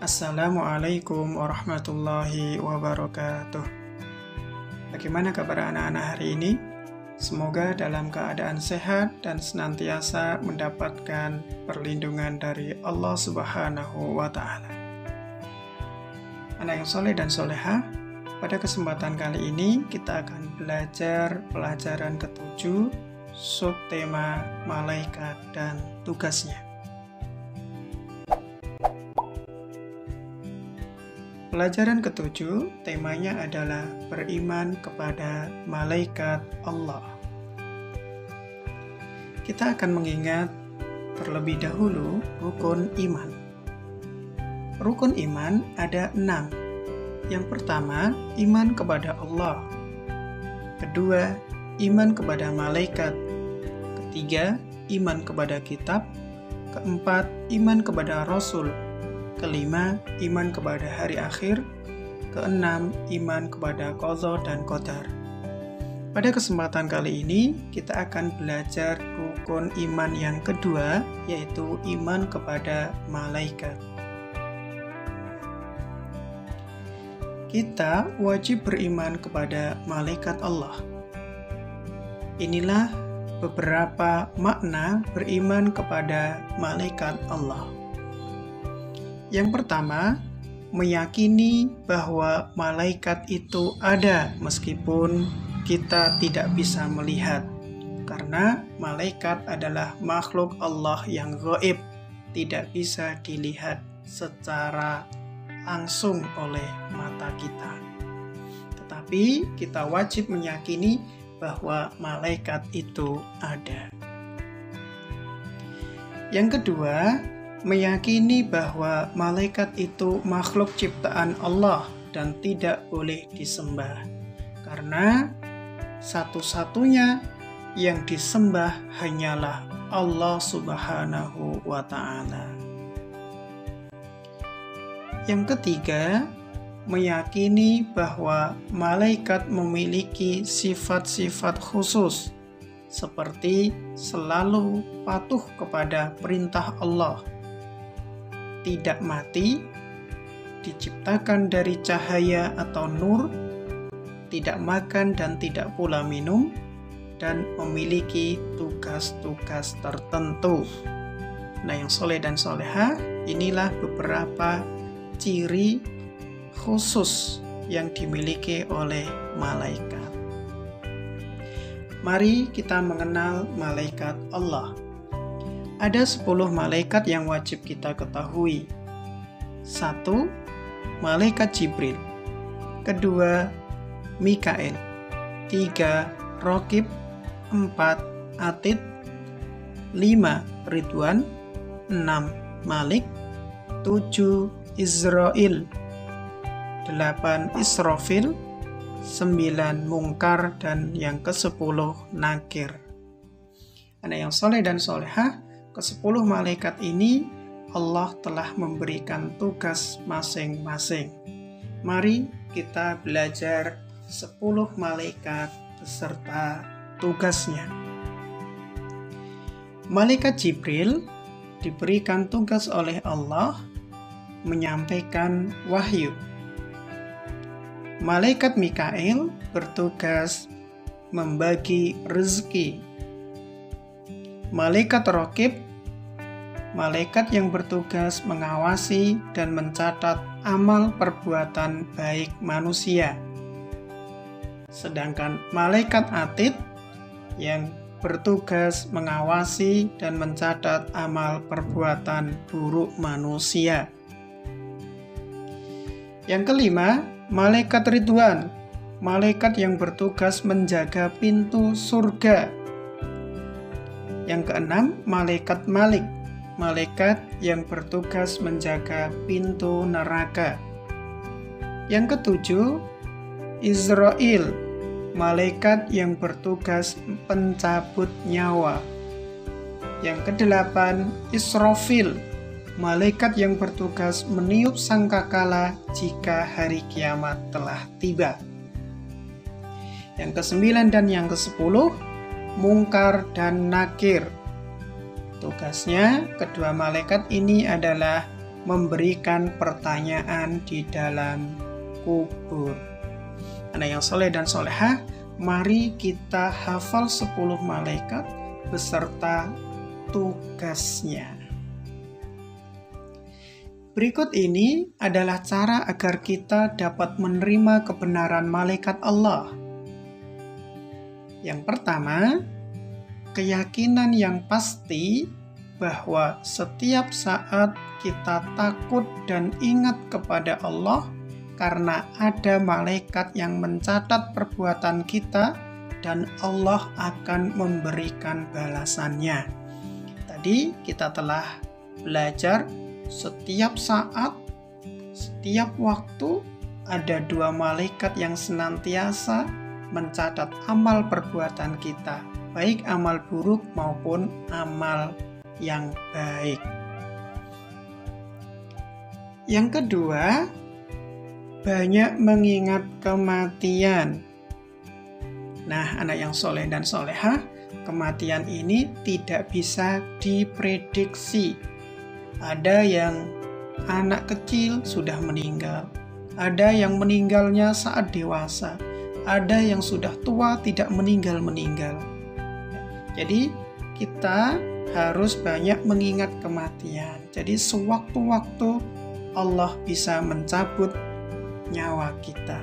Assalamualaikum warahmatullahi wabarakatuh. Bagaimana kabar anak-anak hari ini? Semoga dalam keadaan sehat dan senantiasa mendapatkan perlindungan dari Allah Subhanahu wa Ta'ala. Anak yang soleh dan soleha, pada kesempatan kali ini kita akan belajar pelajaran ke-7, subtema malaikat dan tugasnya. Pelajaran ke-7, temanya adalah beriman kepada malaikat Allah. Kita akan mengingat terlebih dahulu rukun iman. Rukun iman ada 6. Yang pertama, iman kepada Allah. Kedua, iman kepada malaikat. Ketiga, iman kepada kitab. Keempat, iman kepada Rasul. Kelima, iman kepada hari akhir. Keenam, iman kepada qadha dan qadar. Pada kesempatan kali ini, kita akan belajar rukun iman yang kedua, yaitu iman kepada malaikat. Kita wajib beriman kepada malaikat Allah. Inilah beberapa makna beriman kepada malaikat Allah. Yang pertama, meyakini bahwa malaikat itu ada meskipun kita tidak bisa melihat. Karena malaikat adalah makhluk Allah yang gaib, tidak bisa dilihat secara langsung oleh mata kita. Tetapi kita wajib meyakini bahwa malaikat itu ada. Yang kedua, meyakini bahwa malaikat itu makhluk ciptaan Allah dan tidak boleh disembah. Karena satu-satunya yang disembah hanyalah Allah Subhanahu wa Ta'ala. Yang ketiga, meyakini bahwa malaikat memiliki sifat-sifat khusus, seperti selalu patuh kepada perintah Allah, tidak mati, diciptakan dari cahaya atau nur, tidak makan dan tidak pula minum, dan memiliki tugas-tugas tertentu. Nah, yang soleh dan soleha, inilah beberapa ciri khusus yang dimiliki oleh malaikat. Mari kita mengenal malaikat Allah. Ada 10 malaikat yang wajib kita ketahui. 1. Malaikat Jibril. Kedua, Mikael. 3. Raqib. 4. Atid. 5. Ridwan. 6. Malik. 7. Israel. 8. Israfil. 9. Mungkar. Dan yang ke-10 Nakir. Anak yang soleh dan solehah, ke-10 malaikat ini Allah telah memberikan tugas masing-masing. Mari kita belajar 10 malaikat beserta tugasnya. Malaikat Jibril diberikan tugas oleh Allah menyampaikan wahyu. Malaikat Mikael bertugas membagi rezeki. Malaikat Raqib, malaikat yang bertugas mengawasi dan mencatat amal perbuatan baik manusia. Sedangkan malaikat Atid yang bertugas mengawasi dan mencatat amal perbuatan buruk manusia. Yang kelima, malaikat Ridwan, malaikat yang bertugas menjaga pintu surga. Yang keenam, malaikat Malik, malaikat yang bertugas menjaga pintu neraka. Yang ketujuh, Israel, malaikat yang bertugas pencabut nyawa. Yang kedelapan, Israfil, malaikat yang bertugas meniup sangkakala jika hari kiamat telah tiba. Yang ke-9 dan yang ke-10, Mungkar dan Nakir. Tugasnya kedua malaikat ini adalah memberikan pertanyaan di dalam kubur. Anak yang soleh dan solehah, mari kita hafal 10 malaikat beserta tugasnya. Berikut ini adalah cara agar kita dapat menerima kebenaran malaikat Allah. Yang pertama, keyakinan yang pasti bahwa setiap saat kita takut dan ingat kepada Allah karena ada malaikat yang mencatat perbuatan kita dan Allah akan memberikan balasannya. Tadi kita telah belajar setiap saat, setiap waktu ada 2 malaikat yang senantiasa mencatat amal perbuatan kita, baik amal buruk maupun amal yang baik. Yang kedua, banyak mengingat kematian. Nah, anak yang soleh dan solehah, kematian ini tidak bisa diprediksi. Ada yang anak kecil sudah meninggal, ada yang meninggalnya saat dewasa, ada yang sudah tua tidak meninggal. Jadi kita harus banyak mengingat kematian. Jadi sewaktu-waktu Allah bisa mencabut nyawa kita.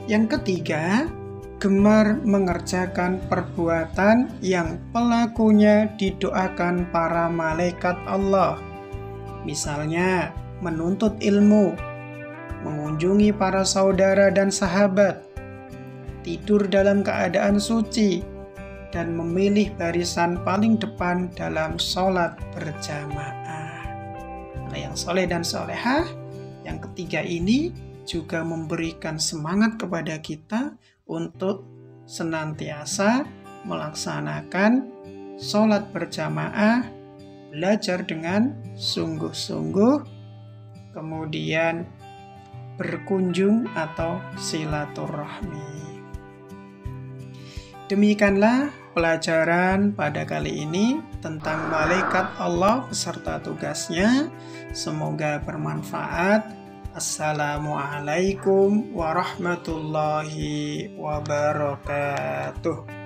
Yang ketiga, gemar mengerjakan perbuatan yang pelakunya didoakan para malaikat Allah. Misalnya, menuntut ilmu, mengunjungi para saudara dan sahabat, tidur dalam keadaan suci, dan memilih barisan paling depan dalam sholat berjamaah. Nah, yang soleh dan solehah, yang ketiga ini juga memberikan semangat kepada kita untuk senantiasa melaksanakan sholat berjamaah, belajar dengan sungguh-sungguh, kemudian berkunjung atau silaturahmi. Demikianlah pelajaran pada kali ini tentang malaikat Allah beserta tugasnya. Semoga bermanfaat. Assalamualaikum warahmatullahi wabarakatuh.